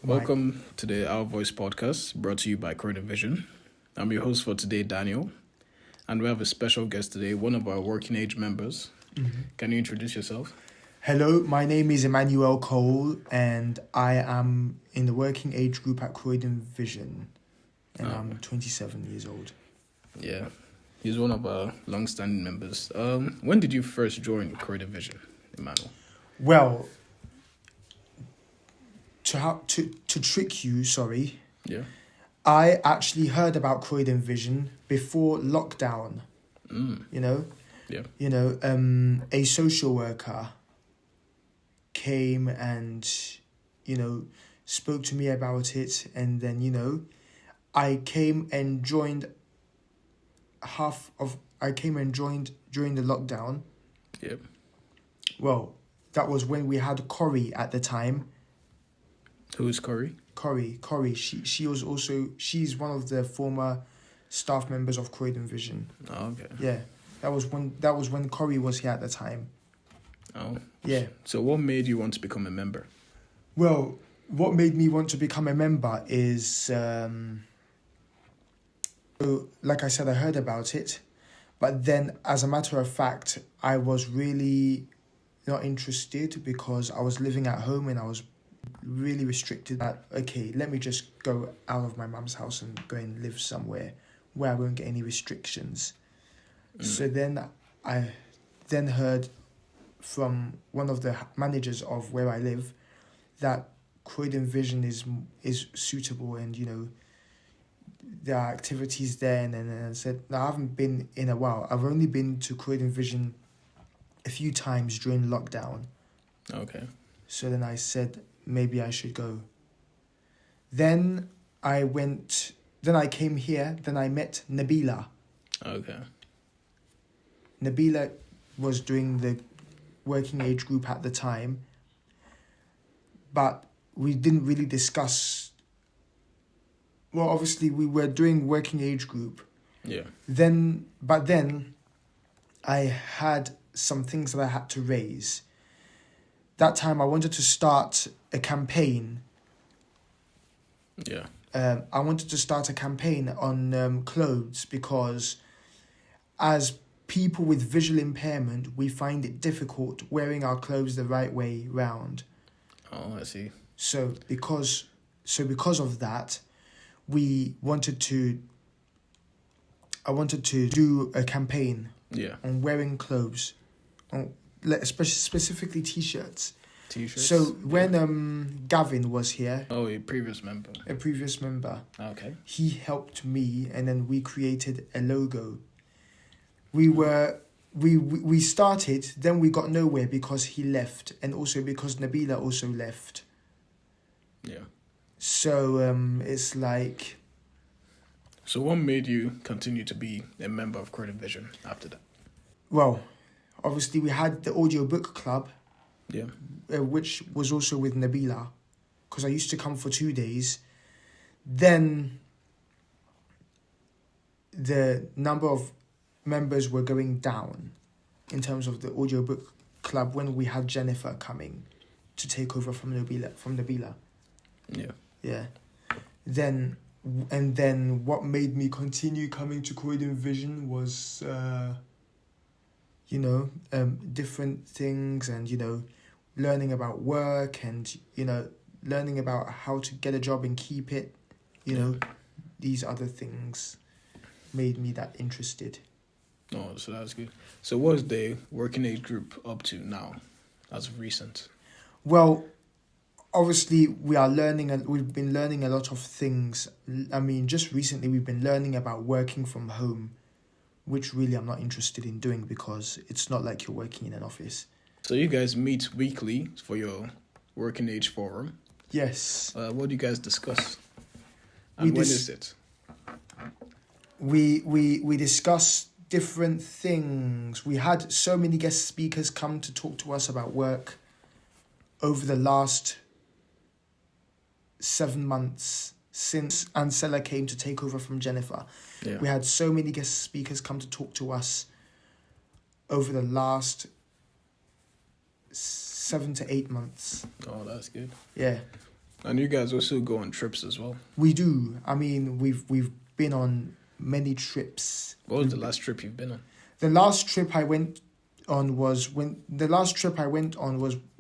Welcome to the Our Voice Podcast, brought to you by Croydon Vision. I'm your host for today, Daniel, and we have a special guest today, one of our working age members. Mm-hmm. Can you introduce yourself? Hello, my name is Emmanuel Cole, and I am in the working age group at Croydon Vision, and I'm 27 years old. Yeah, he's one of our long-standing members. When did you first join Croydon Vision, Emmanuel? Well, to trick you, Yeah. I actually heard about Croydon Vision before lockdown. You know? Yeah. You know, a social worker came and, spoke to me about it, and then, I came and joined during the lockdown. Yep. Well, that was when we had Corrie at the time. Who's Corrie? Corrie. She's one of the former staff members of Croydon Vision. Oh, okay. Yeah. That was when Corrie was here at the time. Oh. Yeah. So what made you want to become a member? Well, what made me want to become a member is, so, like I said, I heard about it, but then as a matter of fact, I was really not interested because I was living at home and I was really restricted. That, okay, let me just go out of my mum's house and go and live somewhere where I won't get any restrictions. So then I heard from one of the managers of where I live that Croydon Vision is suitable, and there are activities there, and then I said, no, I haven't been in a while. I've only been to Croydon Vision a few times during lockdown. Okay. So then I said maybe I should go. Then I came here, then I met Nabila. Okay. Nabila was doing the working age group at the time, but we didn't really discuss. Well, obviously we were doing working age group. Yeah. Then I had some things that I had to raise. That time I wanted to start a campaign. Yeah. I wanted to start a campaign on clothes because as people with visual impairment, we find it difficult wearing our clothes the right way round. Oh, I see. So because of that, I wanted to do a campaign. Yeah. On wearing clothes, specifically t-shirts. T-shirts. So when Gavin was here, a previous member. Okay, he helped me, and then we created a logo. We started, then we got nowhere because he left, and also because Nabila also left. Yeah. So it's like. So what made you continue to be a member of Croydon Vision after that? Well, obviously we had the audiobook club. Yeah. Which was also with Nabila, because I used to come for 2 days. Then the number of members were going down in terms of the audiobook club when we had Jennifer coming to take over from Nabila. Yeah. Yeah. Then what made me continue coming to Croydon Vision was, different things, and, learning about work, and, learning about how to get a job and keep it, these other things made me that interested. Oh, so that's good. So what's the working age group up to now, as of recent? Well, obviously we've been learning a lot of things. I mean, just recently we've been learning about working from home, which really I'm not interested in doing because it's not like you're working in an office. So you guys meet weekly for your working age forum? Yes. What do you guys discuss? And when is it? We discuss different things. We had so many guest speakers come to talk to us about work over the last 7 months since Ancella came to take over from Jennifer. Yeah. We had so many guest speakers come to talk to us over the last 7 to 8 months. Oh, that's good. Yeah. And you guys also go on trips as well. We do. I mean, we've been on many trips. What was the last trip you've been on? The last trip I went on was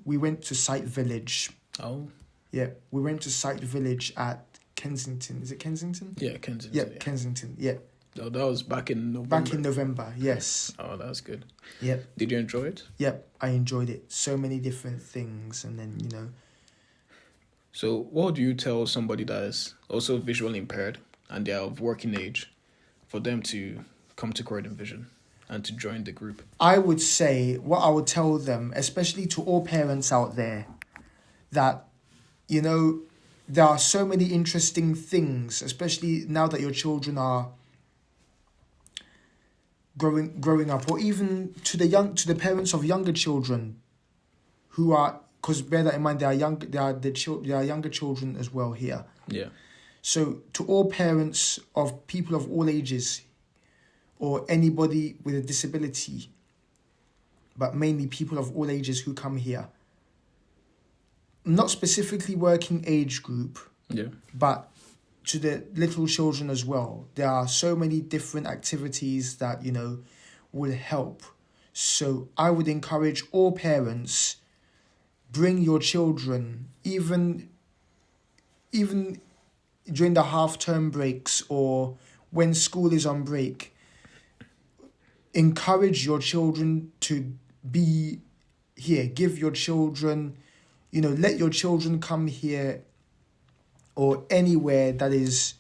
we went to Sight Village. Oh. Yeah, we went to Sight Village at Kensington. Is it Kensington? Yeah, Kensington. Yeah, Kensington. Yeah. Oh, that was back in November. Back in November, yes. Oh, that's good. Yep. Did you enjoy it? Yep, I enjoyed it. So many different things, and then So, what do you tell somebody that is also visually impaired and they are of working age for them to come to Croydon Vision and to join the group? I would say what I would tell them, especially to all parents out there, that there are so many interesting things, especially now that your children are growing up, or even to the parents of younger children who are, because bear that in mind, there are younger children as well here. Yeah. So to all parents of people of all ages, or anybody with a disability, but mainly people of all ages who come here, not specifically working age group, Yeah. but to the little children as well. There are so many different activities that, will help. So I would encourage all parents, bring your children, even during the half-term breaks or when school is on break. Encourage your children to be here. Give your children, let your children come here or anywhere that is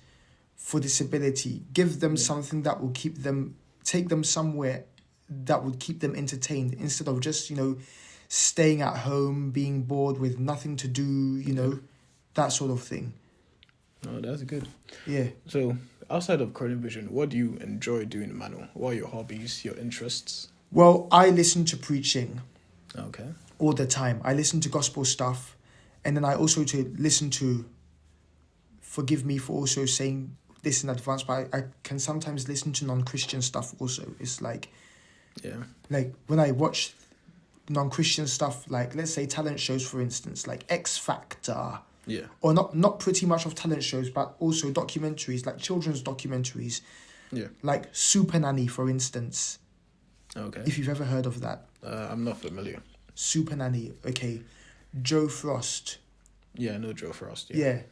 for disability. Give them something that will take them somewhere that would keep them entertained instead of just, staying at home, being bored with nothing to do, that sort of thing. Oh, that's good. Yeah. So, outside of Croydon Vision, what do you enjoy doing, Emmanuel? What are your hobbies, your interests? Well, I listen to preaching. Okay. All the time. I listen to gospel stuff, and then I also listen to, forgive me for also saying this in advance, but I can sometimes listen to non-Christian stuff also. It's like when I watch non-Christian stuff, like let's say talent shows, for instance, like X Factor. Yeah. Or not pretty much of talent shows, but also documentaries, like children's documentaries. Yeah. Like Super Nanny, for instance. Okay. If you've ever heard of that. I'm not familiar. Super Nanny, okay. Joe Frost. Yeah, I know Joe Frost. Yeah.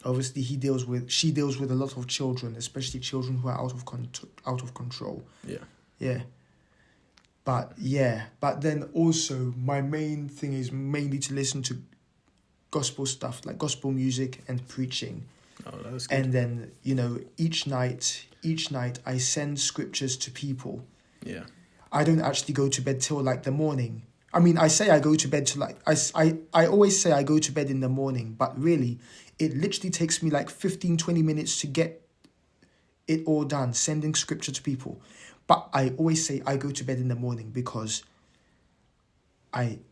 Obviously, she deals with a lot of children, especially children who are out of control. Yeah. Yeah. But then also my main thing is mainly to listen to gospel stuff, like gospel music and preaching. Oh, that's good. And then, each night I send scriptures to people. Yeah. I don't actually go to bed till like the morning. I mean, I say I go to bed till I always say I go to bed in the morning, but really, it literally takes me like 15-20 minutes to get it all done, sending scripture to people. But I always say I go to bed in the morning because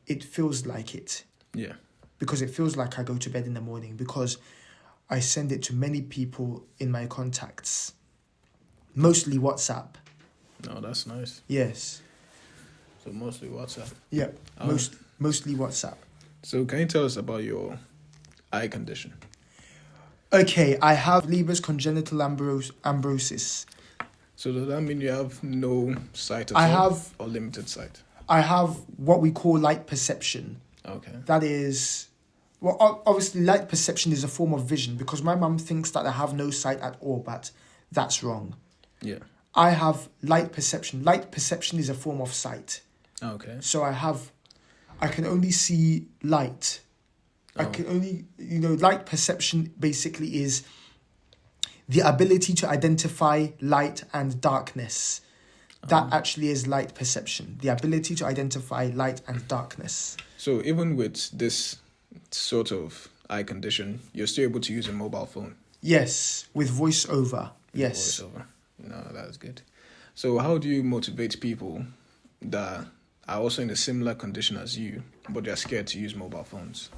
it feels like it. Yeah. Because it feels like I go to bed in the morning, because I send it to many people in my contacts. Mostly WhatsApp. Oh, that's nice. Yes. So mostly WhatsApp. Yeah, mostly WhatsApp. So can you tell us about your eye condition? Okay, I have Leber's congenital ambrosis. So does that mean you have no sight at all? Or limited sight? I have what we call light perception. Okay. That is, well, obviously light perception is a form of vision, because my mum thinks that I have no sight at all, but that's wrong. Yeah. I have light perception. Light perception is a form of sight. Okay. So I can only see light. I can only, light perception basically is the ability to identify light and darkness. That actually is light perception. The ability to identify light and darkness. So even with this sort of eye condition, you're still able to use a mobile phone? Yes, with voiceover. Yes. Voiceover. No, that's good. So how do you motivate people that are also in a similar condition as you, but they're scared to use mobile phones?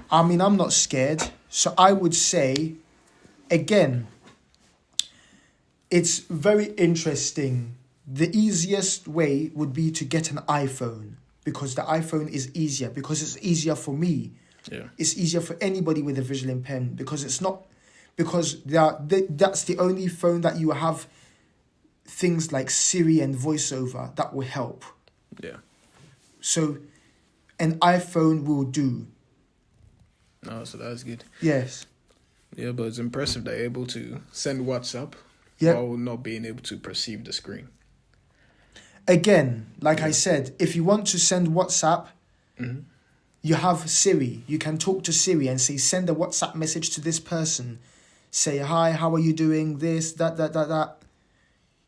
I mean, I'm not scared. So I would say, again, it's very interesting. The easiest way would be to get an iPhone, because the iPhone is easier, because it's easier for me. Yeah. It's easier for anybody with a visual impairment because that's the only phone that you have things like Siri and VoiceOver that will help. Yeah. So an iPhone will do. No, so that's good. Yes. Yeah, but it's impressive that you're able to send WhatsApp while not being able to perceive the screen. Again, like I said, if you want to send WhatsApp, you have Siri. You can talk to Siri and say, send a WhatsApp message to this person. Say, hi, how are you doing? This, that.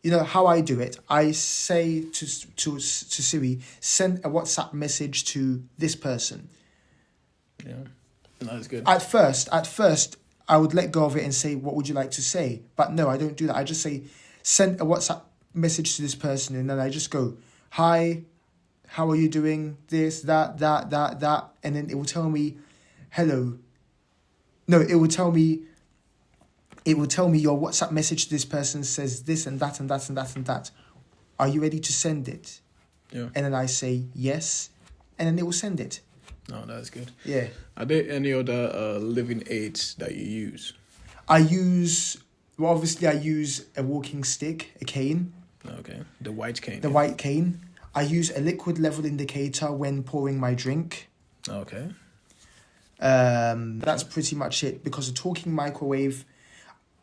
You know how I do it? I say to Siri, send a WhatsApp message to this person. Yeah, that's good. At first, I would let go of it and say, what would you like to say? But no, I don't do that. I just say, send a WhatsApp message to this person. And then I just go, hi, how are you doing? This, that. And then it will tell me, hello. No, it will tell me your WhatsApp message to this person says this and that and that and that and that. Are you ready to send it? Yeah. And then I say yes, and then it will send it. No, that's good. Yeah. Are there any other living aids that you use? Obviously I use a walking stick, a cane. Okay. The white cane. The white cane. I use a liquid level indicator when pouring my drink. Okay. That's pretty much it, because a talking microwave,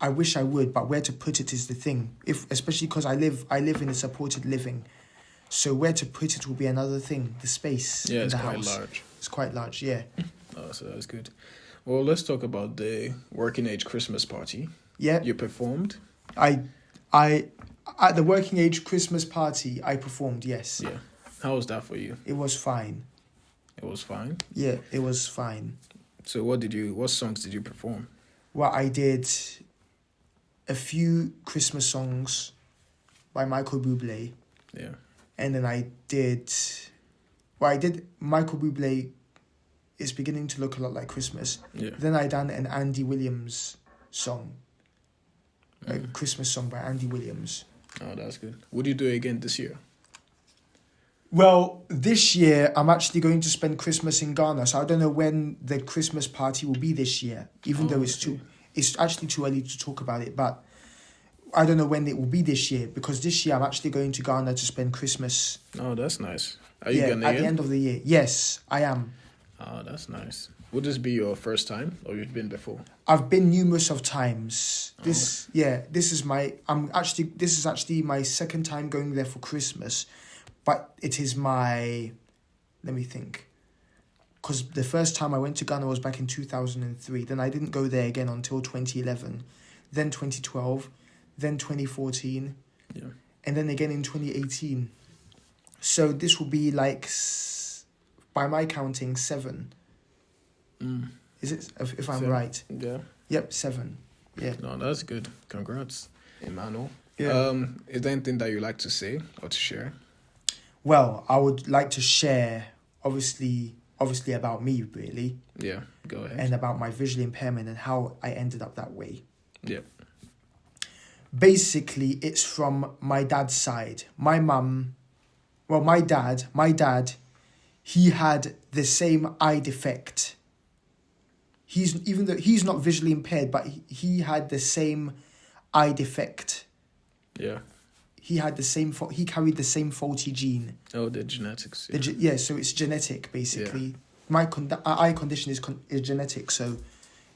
I wish I would, but where to put it is the thing. Especially because I live in a supported living, so where to put it will be another thing. The space in the house. Quite large. It's quite large, yeah. Oh, so that's good. Well, let's talk about the working age Christmas party. Yeah. You performed. I at the working age Christmas party I performed. Yes. Yeah. How was that for you? It was fine. It was fine. Yeah, it was fine. So what songs did you perform? Well, I did a few Christmas songs by Michael Bublé. Yeah. And then I did Michael Bublé, It's Beginning to Look a Lot Like Christmas. Yeah. Then I done an Andy Williams song. A Christmas song by Andy Williams. Oh, that's good. Would you do it again this year? Well, this year I'm actually going to spend Christmas in Ghana, so I don't know when the Christmas party will be this year, even though it's actually too early to talk about it, but I don't know when it will be this year, because this year I'm actually going to Ghana to spend Christmas. Oh, that's nice. Are you Ghanaian? At the end of the year. Yes, I am. Oh, that's nice. Would this be your first time, or you've been before? I've been numerous of times. This is actually my second time going there for Christmas, but it is let me think. Because the first time I went to Ghana was back in 2003. Then I didn't go there again until 2011. Then 2012. Then 2014. Yeah. And then again in 2018. So this will be like, by my counting, 7. Is it, if I'm 7? Right? Yeah. Yep, 7. Yeah. No, that's good. Congrats, Emmanuel. Yeah. Is there anything that you like to say or to share? Well, I would like to share, obviously about me, really. Yeah, go ahead. And about my visual impairment and how I ended up that way. Yeah. Basically, it's from my dad's side. My dad, he had the same eye defect. Even though he's not visually impaired, but he had the same eye defect. Yeah. He carried the same faulty gene. Oh, the genetics. Yeah. So it's genetic, basically. Yeah. My eye condition is genetic, so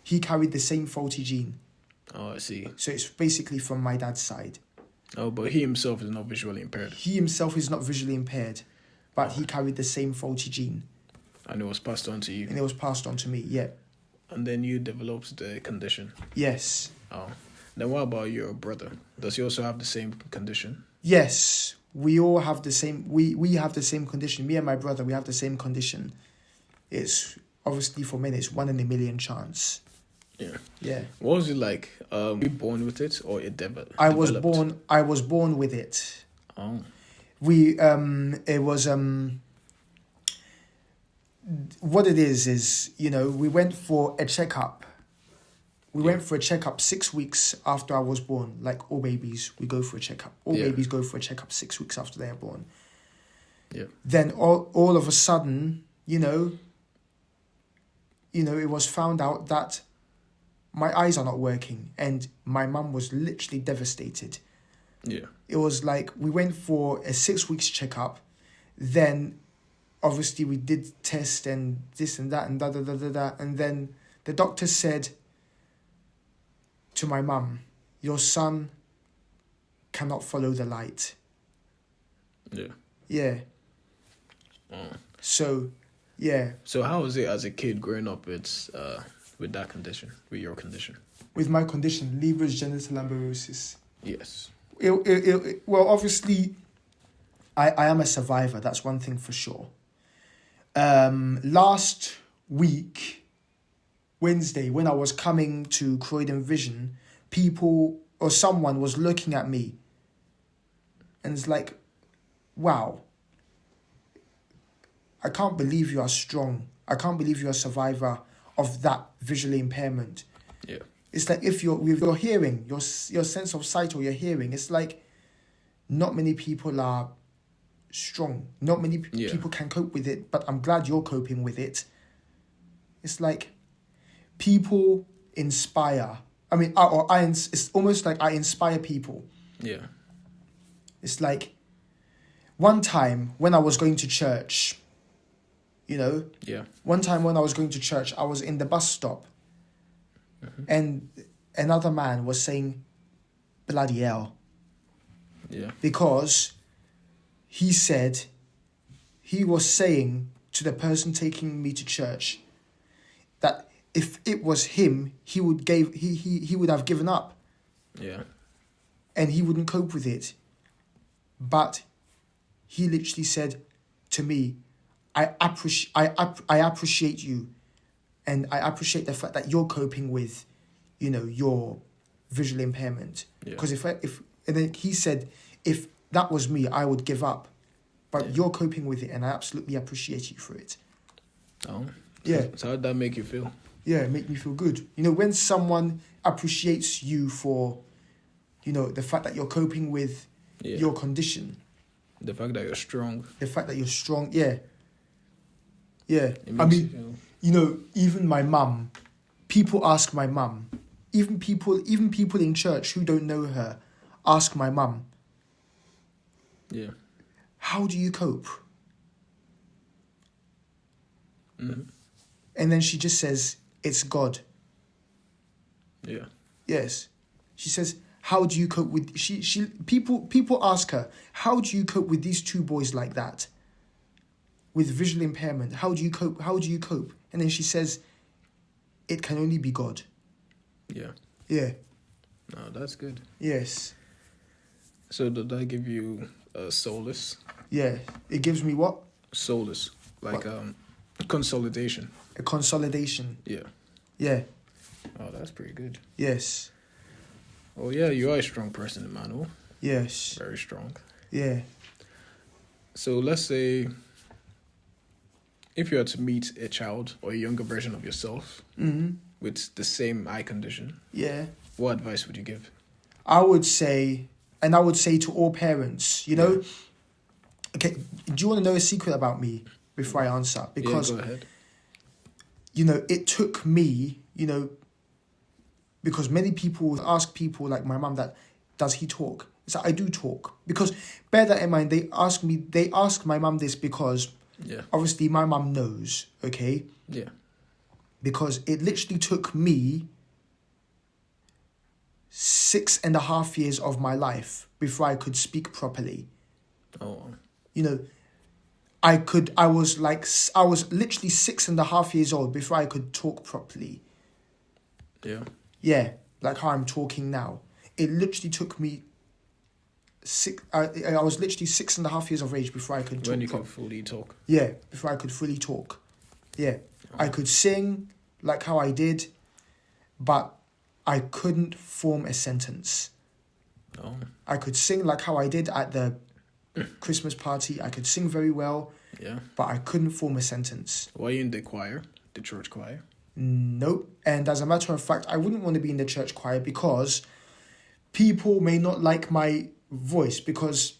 he carried the same faulty gene. Oh, I see. So it's basically from my dad's side. Oh, but he himself is not visually impaired. He himself is not visually impaired, but he carried the same faulty gene. And it was passed on to you? And it was passed on to me, yeah. And then you developed the condition? Yes. Oh. Then what about your brother? Does he also have the same condition? Yes. We all have the same... We have the same condition. Me and my brother, we have the same condition. It's... Obviously, for men, it's 1 in a million chance. Yeah. Yeah. What was it like? Were you born with it or it developed? I was born with it. Oh. It was... What it is, we went for a checkup. We went for a checkup 6 weeks after I was born. Like all babies, we go for a checkup. All babies go for a checkup 6 weeks after they are born. Yeah. Then all of a sudden, it was found out that my eyes are not working, and my mum was literally devastated. Yeah. It was like we went for a 6 weeks checkup, then obviously we did tests and this and that and da, and then the doctor said to my mum, your son cannot follow the light. Yeah. Yeah. So, yeah. So how was it as a kid growing up with that condition, with your condition? With my condition, Leber's genital amaurosis. Yes. Well, obviously, I am a survivor. That's one thing for sure. Last week, Wednesday, when I was coming to Croydon Vision, people or someone was looking at me, and it's like, wow, I can't believe you are strong. I can't believe you're a survivor of that visual impairment. Yeah. It's like if with your hearing, your sense of sight or your hearing, it's like not many people are strong. Not many people can cope with it, but I'm glad you're coping with it. It's like people inspire. I mean, it's almost like I inspire people. Yeah. It's like one time when I was going to church, Yeah. one time when I was going to church, I was in the bus stop, and another man was saying, bloody hell. Yeah. Because he said, he was saying to the person taking me to church that if it was him, he would have given up. Yeah. And he wouldn't cope with it. But he literally said to me, I appreciate you, and I appreciate the fact that you're coping with, your visual impairment. Because and then he said, if that was me, I would give up, but you're coping with it, and I absolutely appreciate you for it. Oh. Yeah. So how did that make you feel? Yeah, it made me feel good. When someone appreciates you for, the fact that you're coping with your condition. The fact that you're strong. The fact that you're strong, yeah. Yeah. It makes you feel... even my mum, people ask my mum, even people in church who don't know her, ask my mum, yeah, how do you cope? Mm-hmm. And then she just says, it's God. Yeah. Yes. She says, how do you cope with... People ask her, how do you cope with these two boys like that? With visual impairment, how do you cope? How do you cope? And then she says, it can only be God. Yeah. Yeah. No, that's good. Yes. So did that give you a solace? Yeah. It gives me what? Solace. Like consolidation. A consolidation. Yeah. Yeah. Oh, that's pretty good. Yes. Oh, yeah, you are a strong person, Emmanuel. Yes. Very strong. Yeah. So let's say if you had to meet a child or a younger version of yourself with the same eye condition, what advice would you give? I would say to all parents, okay, do you want to know a secret about me before I answer? Because, go ahead. It took me, because many people ask people like my mum that, does he talk? It's like, I do talk. Because bear that in mind, they ask my mum this because obviously my mum knows, okay? Yeah. Because it literally took me 6.5 years of my life before I could speak properly. Oh. I was literally 6.5 years old before I could talk properly. Yeah. Yeah, like how I'm talking now. It literally took me I was literally 6.5 years of age before I could talk. When you could fully talk. Yeah, before I could fully talk. Yeah. I could sing like how I did, but I couldn't form a sentence. Oh. I could sing like how I did at the Christmas party. I could sing very well. Yeah. But I couldn't form a sentence. Were you in the choir? The church choir? Nope. And as a matter of fact, I wouldn't want to be in the church choir because people may not like my voice because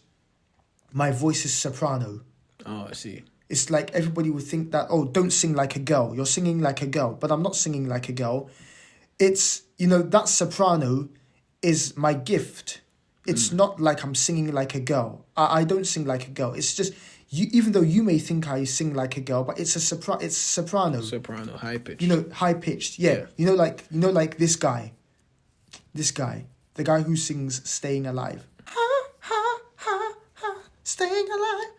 my voice is soprano. Oh, I see. It's like everybody would think that, oh, don't sing like a girl. You're singing like a girl. But I'm not singing like a girl. It's, that soprano is my gift. It's not like I'm singing like a girl. I don't sing like a girl. It's just, even though you may think I sing like a girl, but it's soprano. Soprano, high pitched. High pitched, yeah. Like this guy. The guy who sings Staying Alive. Ha, ha, ha, ha, staying alive.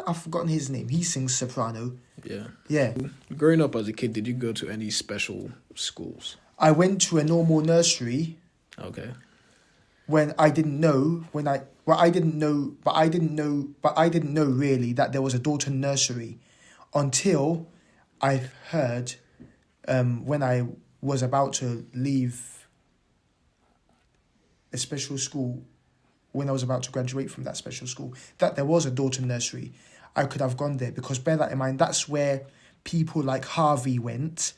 I've forgotten his name. He sings soprano. Yeah. Yeah. Growing up as a kid, did you go to any special schools? I went to a normal nursery. Okay. I didn't know really that there was a Dalton nursery until I heard when I was about to leave a special school, when I was about to graduate from that special school, that there was a Dalton nursery. I could have gone there because bear that in mind, that's where people like Harvey went.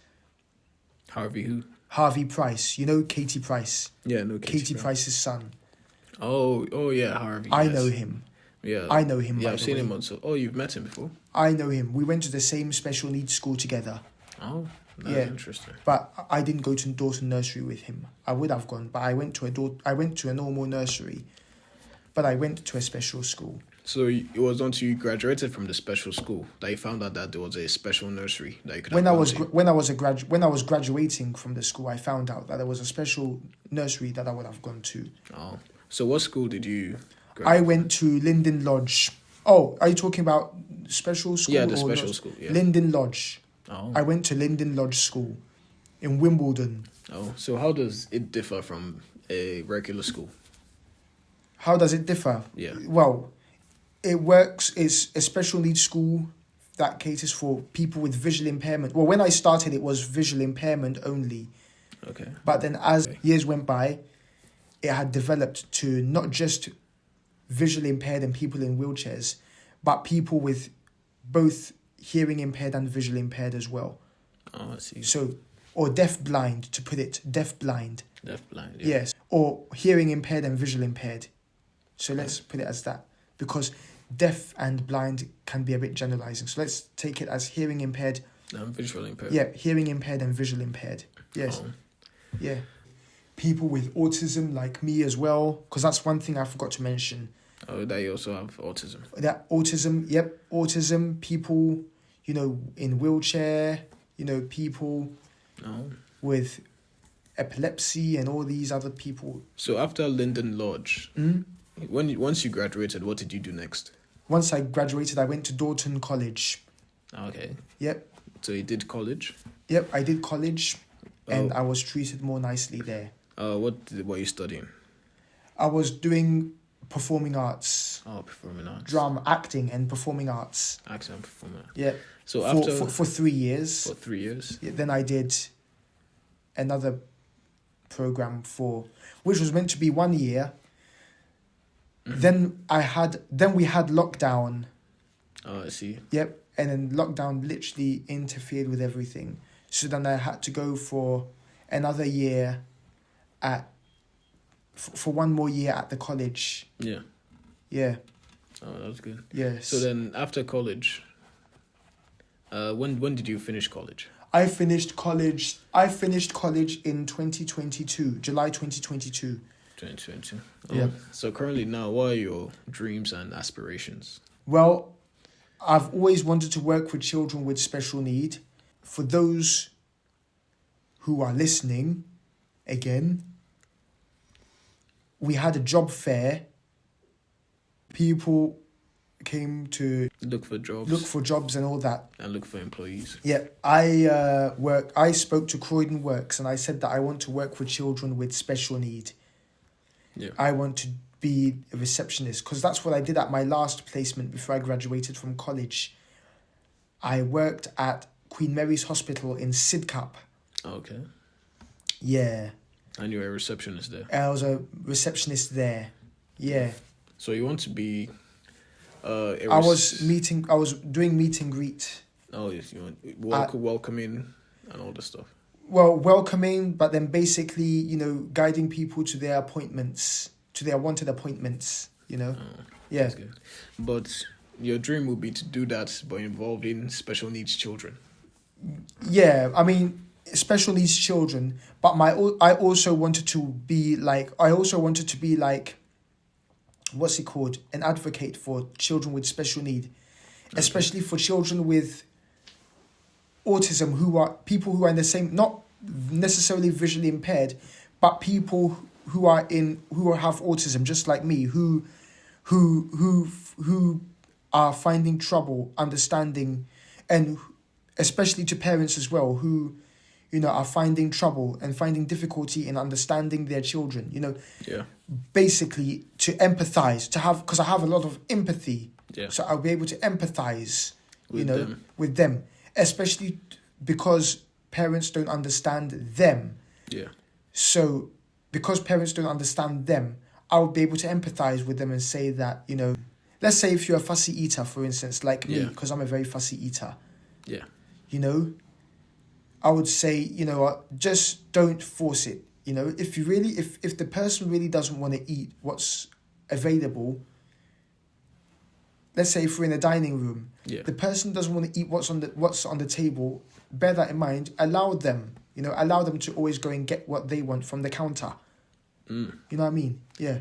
Harvey who? Harvey Price. Katie Price. Yeah, no, Katie Price's son. Oh yeah, Harvey. I know him. Yeah. I know him. Yeah, I've seen him on. Oh, you've met him before? I know him. We went to the same special needs school together. Oh, that's interesting. But I didn't go to Dalton nursery with him. I would have gone, but I went to a normal nursery. But I went to a special school. So it was until you graduated from the special school that you found out that there was a special nursery that you could. When I was graduating from the school, I found out that there was a special nursery that I would have gone to. Oh, so what school did you? I went to Linden Lodge. Oh, are you talking about special school? Yeah, the special school. Yeah. Linden Lodge. Oh. I went to Linden Lodge School in Wimbledon. Oh, so how does it differ from a regular school? How does it differ? Yeah. Well, it's a special needs school that caters for people with visual impairment. Well, when I started, it was visual impairment only. Okay. But then as years went by, it had developed to not just visually impaired and people in wheelchairs, but people with both hearing impaired and visually impaired as well. Oh, I see. So, or deaf-blind, to put it, deaf-blind. Deaf-blind, yeah. Yes, or hearing impaired and visual impaired. So let's put it as that, because deaf and blind can be a bit generalizing. So let's take it as hearing impaired. And visually impaired. Yeah, hearing impaired and visual impaired. Yes. Oh. Yeah. People with autism like me as well, because that's one thing I forgot to mention. Oh, that you also have autism. That autism, people, in wheelchair, people with epilepsy and all these other people. So after Linden Lodge, once you graduated, what did you do next? Once I graduated, I went to Dalton College. Okay. Yep. So you did college? Yep, I did college, and I was treated more nicely there. What were you studying? I was doing performing arts. Oh, performing arts. Drama, acting and performing arts. Acting and performing arts. Yeah. So for 3 years. For 3 years? Yeah, then I did another program which was meant to be 1 year. Mm-hmm. Then we had lockdown. Oh, I see. Yep. And then lockdown literally interfered with everything. So then I had to go for another year for 1 more year at the college. Yeah. Yeah. Oh, that's good. Yes. So then after college, when did you finish college? I finished college in 2022, July 2022. 2022. Oh. Yeah. So currently now, what are your dreams and aspirations? Well, I've always wanted to work with children with special need. For those who are listening, again, we had a job fair. People came to look for jobs and all that. And look for employees. Yeah, I spoke to Croydon Works and I said that I want to work with children with special need. Yeah. I want to be a receptionist because that's what I did at my last placement before I graduated from college. I worked at Queen Mary's Hospital in Sidcup. Okay. Yeah. And you were a receptionist there? I was a receptionist there. Yeah. So you want to be... I was doing meet and greet. Oh, yes, you want welcoming and all this stuff. Well, welcoming, but then basically, guiding people to their appointments, to their wanted appointments, Oh, yeah. That's good. But your dream would be to do that, but involving special needs children. Yeah, I mean, special needs children, but I also wanted to be like, what's it called? An advocate for children with special need, especially for children with autism, who are people who are in the same, not necessarily visually impaired, but people who have autism, just like me, who are finding trouble understanding, and especially to parents as well, who, are finding trouble and finding difficulty in understanding their children, Yeah. Basically to empathize, because I have a lot of empathy. Yeah. So I'll be able to empathize, with them, especially because parents don't understand them. Yeah. So because parents don't understand them, I'll be able to empathize with them and say that, let's say if you're a fussy eater, for instance, like me, because I'm a very fussy eater. Yeah. I would say, just don't force it. If the person really doesn't want to eat what's available, let's say if we're in a dining room, the person doesn't want to eat what's on the table, bear that in mind, allow them to always go and get what they want from the counter. You know what I mean? Yeah.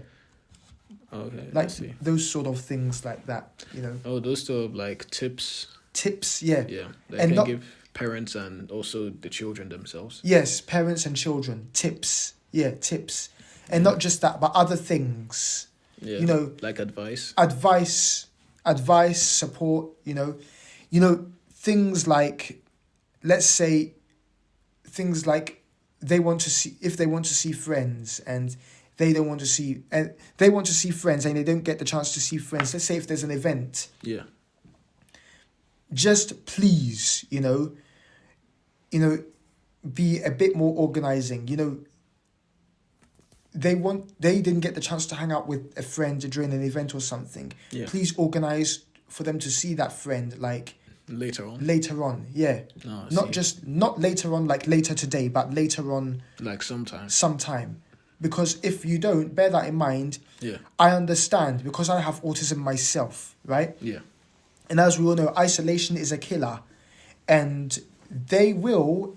Okay. Like I see. those sort of things like that, Oh, those sort of like tips. Tips, yeah. Yeah. They can give parents and also the children themselves. Yes, parents and children. Tips. Yeah, tips. And not just that, but other things. Yeah. Like advice. Advice, support, things like, let's say, things like if they want to see friends and they want to see friends and they don't get the chance to see friends. Let's say if there's an event. Yeah. Just please, be a bit more organizing. They didn't get the chance to hang out with a friend during an event or something. Yeah. Please organize for them to see that friend like later on. Yeah. Oh, Not later on like later today, but later on like sometime. Because if you don't, bear that in mind. Yeah. I understand because I have autism myself, right? Yeah. And as we all know, isolation is a killer. And they will,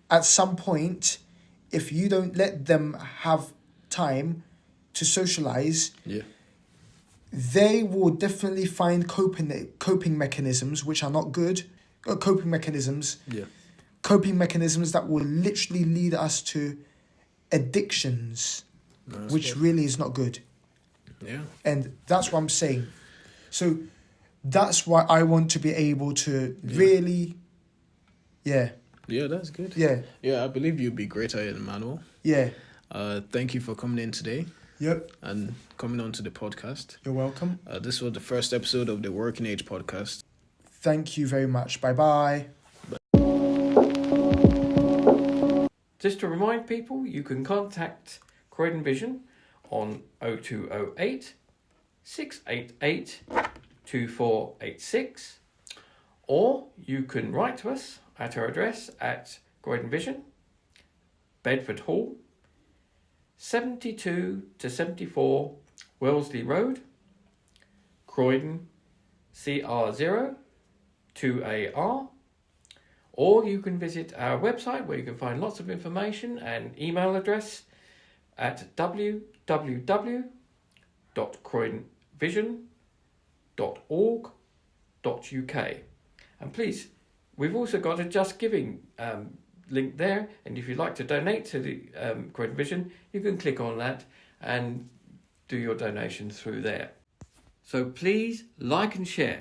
at some point, if you don't let them have time to socialize, they will definitely find coping mechanisms which are not good. Coping mechanisms that will literally lead us to addictions, which really is not good. Yeah. And that's what I'm saying. So that's why I want to be able to really, Yeah, that's good. Yeah. Yeah, I believe you'll be great at it, Emmanuel. Yeah. Thank you for coming in today. Yep. And coming on to the podcast. You're welcome. This was the first episode of the Working Age podcast. Thank you very much. Bye-bye. Just to remind people, you can contact Croydon Vision on 0208 688 2486, or you can write to us at our address at Croydon Vision, Bedford Hall, 72 to 74 Wellesley Road, Croydon, CR0 2AR, or you can visit our website where you can find lots of information and email address at www.croydonvision.org.uk. And please, we've also got a Just Giving link there, and if you'd like to donate to the Croydon Vision, you can click on that and do your donation through there. So please like and share.